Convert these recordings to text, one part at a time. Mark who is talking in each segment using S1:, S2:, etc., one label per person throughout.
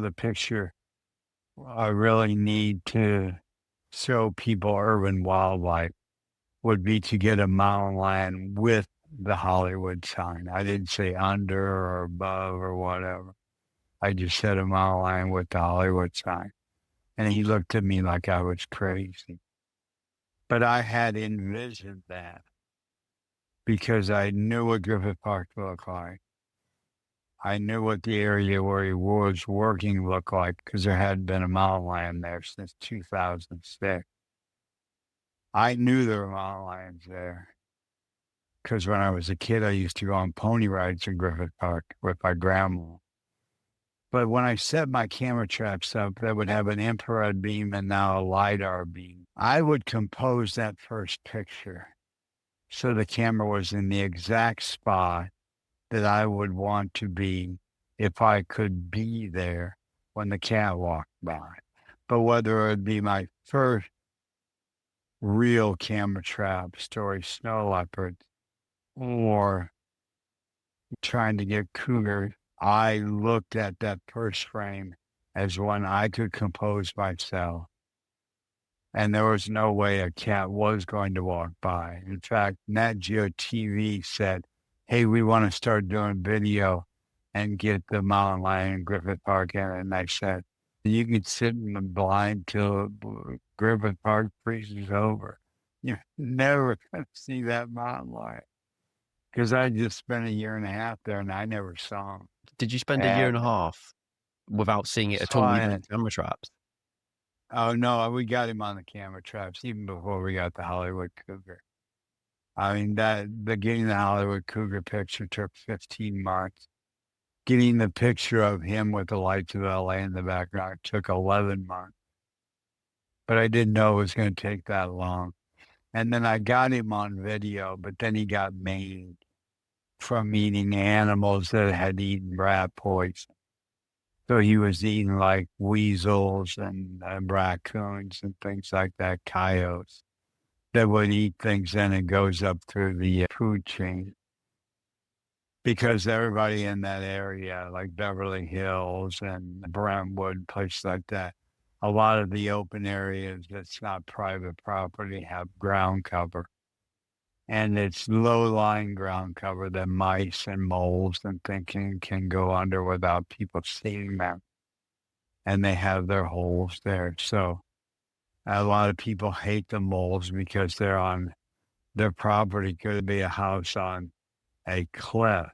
S1: The picture I really need to show people urban wildlife would be to get a mountain lion with the Hollywood sign. I didn't say under or above or whatever. I just said a mountain lion with the Hollywood sign. And he looked at me like I was crazy. But I had envisioned that because I knew what Griffith Park looked like. I knew what the area where he was working looked like because there hadn't been a mountain lion there since 2006. I knew there were mountain lions there because when I was a kid, I used to go on pony rides in Griffith Park with my grandma. But when I set my camera traps up that would have an infrared beam and now a LiDAR beam, I would compose that first picture so the camera was in the exact spot that I would want to be if I could be there when the cat walked by. But whether it would be my first real camera trap story, snow leopards, or trying to get cougar, I looked at that first frame as one I could compose myself. And there was no way a cat was going to walk by. In fact, NatGeo TV said, hey, we want to start doing video and get the mountain lion in Griffith Park in it. And I said, you could sit in the blind till Griffith Park freezes over. You're never going to see that mountain lion because I just spent a year and a half there and I never saw him.
S2: Did you spend a year and a
S1: And
S2: half without seeing it at
S1: so
S2: all,
S1: I,
S2: even in camera traps?
S1: oh no, we got him on the camera traps even before we got the Hollywood Cougar. I mean, getting the Hollywood Cougar picture took 15 months. Getting the picture of him with the lights of LA in the background took 11 months. But I didn't know it was going to take that long. And then I got him on video, but then he got maimed from eating animals that had eaten rat poison. So he was eating like weasels and raccoons and things like that, coyotes that would eat things and it goes up through the food chain. Because everybody in that area, like Beverly Hills and Brentwood, places like that, a lot of the open areas that's not private property have ground cover. And it's low-lying ground cover that mice and moles and things can go under without people seeing them. And they have their holes there. So a lot of people hate the moles because they're on their property could be a house on a cliff.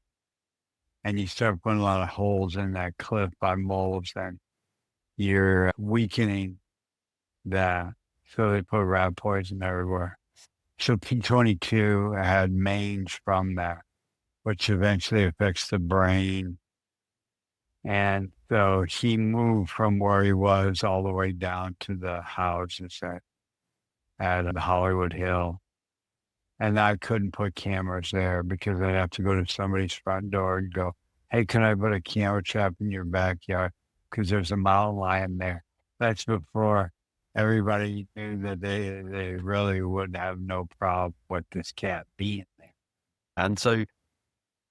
S1: And you start putting a lot of holes in that cliff by moles, and you're weakening that. So they put rat poison everywhere. So P22 had mange from that, which eventually affects the brain. And so he moved from where he was all the way down to the houses at the Hollywood Hill. And I couldn't put cameras there because I'd have to go to somebody's front door and go, hey, can I put a camera trap in your backyard? Because there's a mountain lion there. That's before everybody knew that they really would have no problem with this cat being there.
S2: And so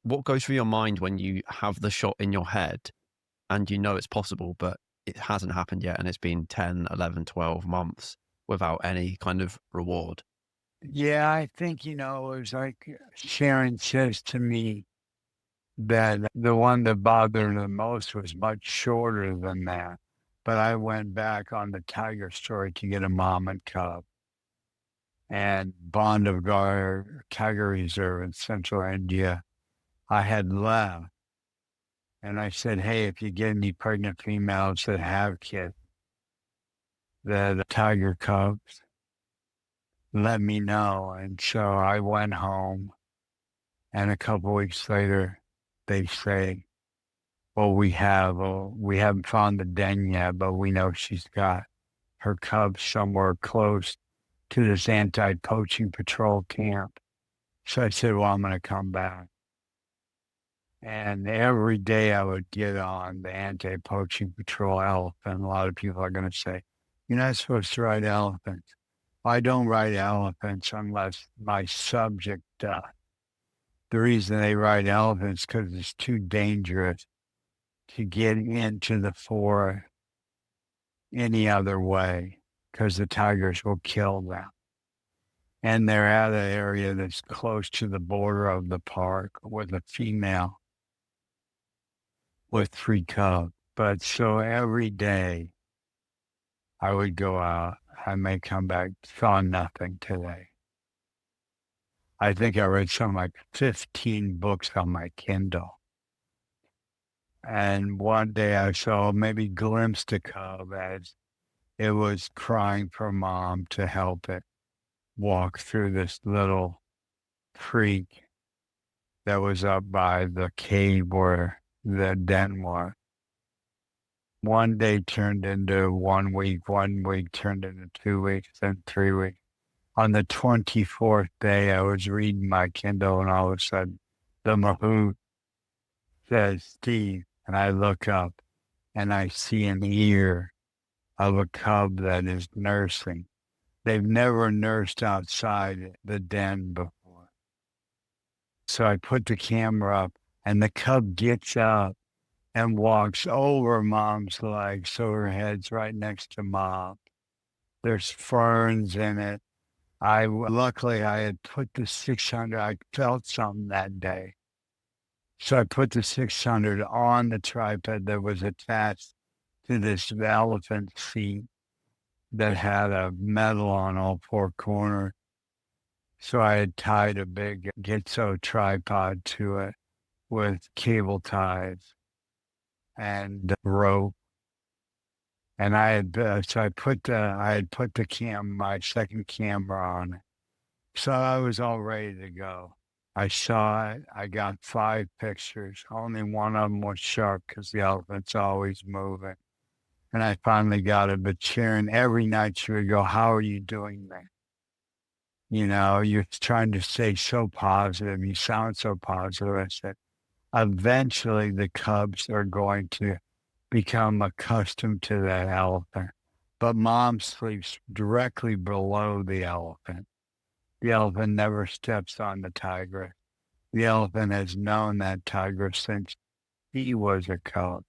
S2: what goes through your mind when you have the shot in your head and you know it's possible, but it hasn't happened yet and it's been 10, 11, 12 months without any kind of reward?
S1: Yeah, I think, it was like Sharon says to me that the one that bothered her the most was much shorter than that. But I went back on the tiger story to get a mom and cub. And Bandhavgarh Tiger Reserve in central India, I had left. And I said, hey, if you get any pregnant females that have kids, the tiger cubs, let me know. And so I went home. And a couple weeks later, they say, well, we haven't found the den yet, but we know she's got her cubs somewhere close to this anti-poaching patrol camp. So I said, well, I'm going to come back. And every day I would get on the anti-poaching patrol elephant. A lot of people are going to say, you're not supposed to ride elephants. I don't ride elephants unless my subject does. The reason they ride elephants is because it's too dangerous to get into the forest any other way because the tigers will kill them. And they're at an area that's close to the border of the park with a female with 3 cubs. But so every day I would go out. I may come back, saw nothing today. I think I read something like 15 books on my Kindle. And one day I saw, maybe glimpsed a cub as it was crying for mom to help it walk through this little creek that was up by the cave where the den was. One day turned into 1 week, 1 week turned into 2 weeks, then 3 weeks. On the 24th day, I was reading my Kindle, and all of a sudden, the mahout says, "Steve," and I look up, and I see an ear of a cub that is nursing. They've never nursed outside the den before. So I put the camera up, and the cub gets up and walks over mom's leg, so her head's right next to mom. There's ferns in it. Luckily I had put the 600. I felt something that day, so I put the 600 on the tripod that was attached to this elephant seat that had a metal on all 4 corners. So I had tied a big Gitzo tripod to it with cable ties and rope. And I had so I had put my second camera on it. So I was all ready to go. I saw it. I got 5 pictures. Only one of them was sharp because the elephant's always moving. And I finally got it. But Sharon, every night she would go, "How are you doing that? You know, you're trying to stay so positive. You sound so positive." I said, "Eventually the cubs are going to become accustomed to that elephant. But mom sleeps directly below the elephant. The elephant never steps on the tiger. The elephant has known that tiger since he was a cub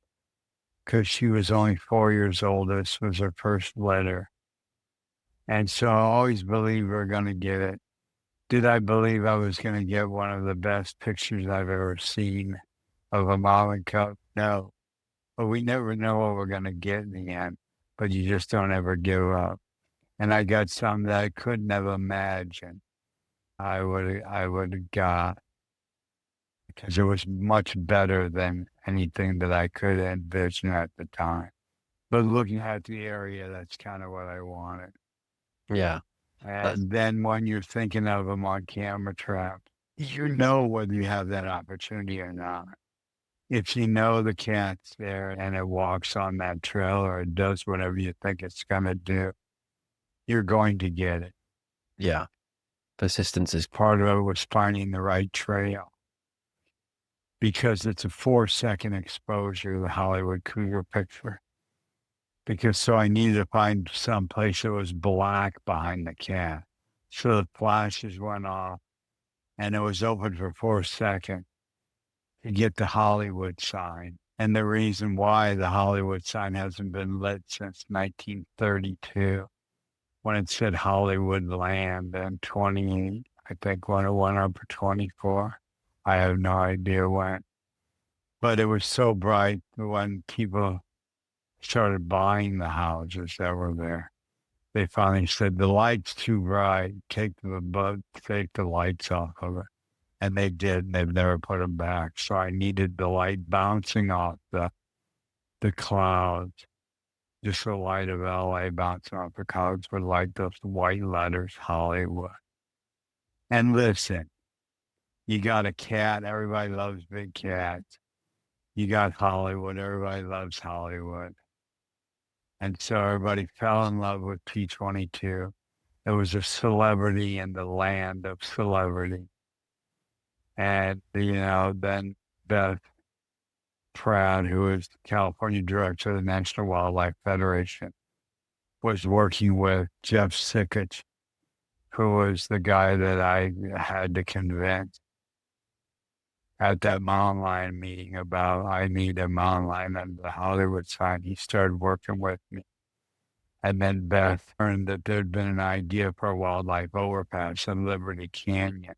S1: because she was only 4 years old. This was her first litter. And so I always believed we were going to get it. Did I believe I was going to get one of the best pictures I've ever seen of a mom and cub? No. But we never know what we're going to get in the end. But you just don't ever give up. And I got some that I couldn't have imagined I would have got because it was much better than anything that I could envision at the time. But looking at the area, that's kind of what I wanted.
S2: Yeah. That's
S1: And then when you're thinking of them on camera trap, you know whether you have that opportunity or not. If you know the cat's there and it walks on that trail or it does whatever you think it's going to do, you're going to get it.
S2: yeah. Persistence is
S1: Part of it was finding the right trail because it's a 4-second exposure, the Hollywood Cougar picture. Because so I needed to find some place that was black behind the cat. So the flashes went off and it was open for 4 seconds to get the Hollywood sign. And the reason why the Hollywood sign hasn't been lit since 1932 when it said Hollywood Land and 28, I think when it went up for 24. I have no idea when. But it was so bright when people started buying the houses that were there. They finally said, "The light's too bright. Take the lights off of it." And they did, and they've never put them back. So I needed the light bouncing off the clouds. Just the light of LA bouncing off the clouds would light those white letters, Hollywood. And listen, you got a cat, everybody loves big cats. You got Hollywood, everybody loves Hollywood. And so everybody fell in love with P-22. It was a celebrity in the land of celebrity. And, then Beth Pratt, who is the California director of the National Wildlife Federation, was working with Jeff Sikich, who was the guy that I had to convince at that mountain lion meeting about I need a mountain lion under the Hollywood sign. He started working with me. And then Beth learned that there'd been an idea for a wildlife overpass in Liberty Canyon,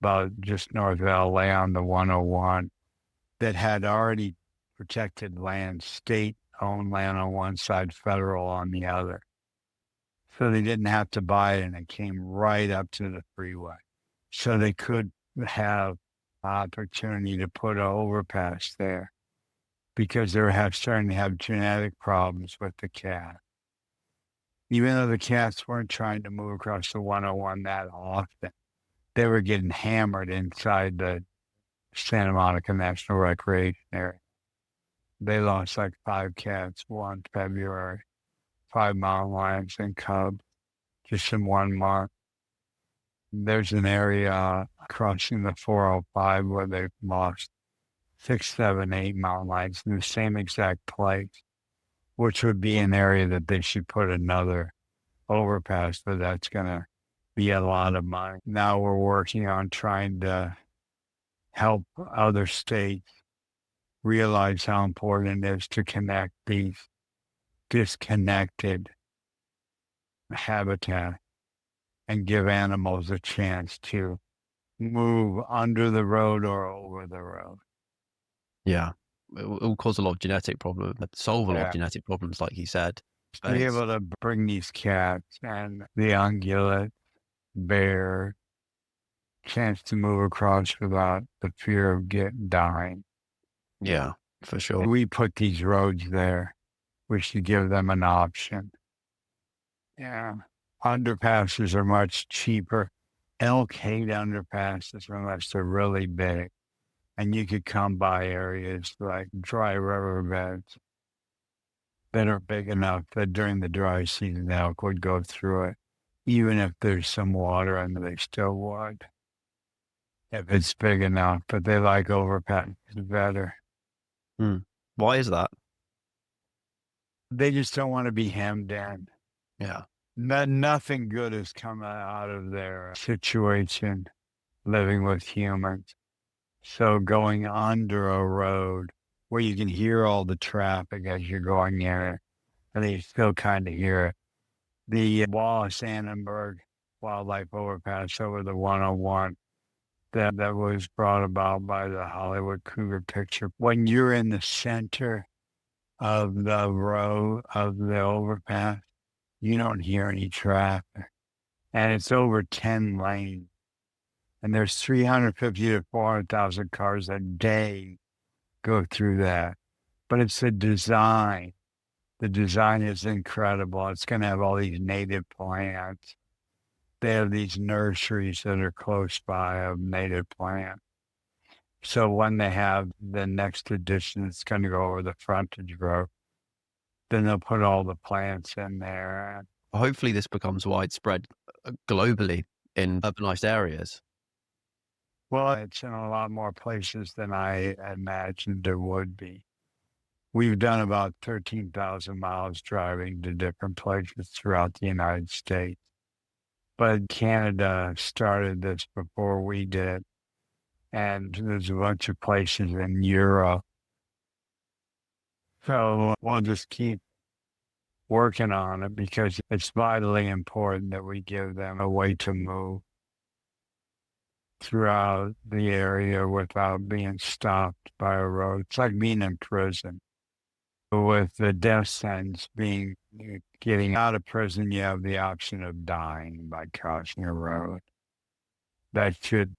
S1: about just north of LA on the 101, that had already protected land, state-owned land on one side, federal on the other. So they didn't have to buy it, and it came right up to the freeway. So they could have opportunity to put an overpass there because they were starting to have genetic problems with the cat. Even though the cats weren't trying to move across the 101 that often, they were getting hammered inside the Santa Monica National Recreation Area. They lost like 5 cats one February, 5 mountain lions and cubs, just in 1 month. There's an area crossing the 405 where they've lost 6, 7, 8 mountain lions in the same exact place, which would be an area that they should put another overpass, but that's going to be a lot of money. Now we're working on trying to help other states realize how important it is to connect these disconnected habitat and give animals a chance to move under the road or over the road.
S2: Yeah. It'll cause a lot of genetic problems, solve a lot of
S1: Yeah.
S2: genetic problems, like you said.
S1: To be able to bring these cats and the ungulate, bear, chance to move across without the fear of dying.
S2: Yeah, for sure.
S1: We put these roads there. We should give them an option. Yeah. Underpasses are much cheaper. Elk hate underpasses unless they're really big. And you could come by areas like dry riverbeds that are big enough that during the dry season, elk would go through it. Even if there's some water and they still would. If it's big enough, but they like overpasses better.
S2: Why is that?
S1: They just don't want to be hemmed in.
S2: Yeah.
S1: Nothing good has come out of their situation living with humans. So going under a road where you can hear all the traffic as you're going in it, and you still kind of hear it. The Wallace-Annenberg Wildlife Overpass over the 101 that was brought about by the Hollywood Cougar picture. When you're in the center of the row of the overpass, you don't hear any traffic. And it's over 10 lanes. And there's 350 to 400,000 cars a day go through that. But it's the design. The design is incredible. It's going to have all these native plants. They have these nurseries that are close by of native plants. So when they have the next edition, it's going to go over the frontage road. Then they'll put all the plants in there.
S2: Hopefully this becomes widespread globally in urbanized areas.
S1: Well, it's in a lot more places than I imagined there would be. We've done about 13,000 miles driving to different places throughout the United States. But Canada started this before we did. And there's a bunch of places in Europe. So we'll just keep working on it because it's vitally important that we give them a way to move throughout the area without being stopped by a road. It's like being in prison. With the death sentence getting out of prison, you have the option of dying by crossing a road. That should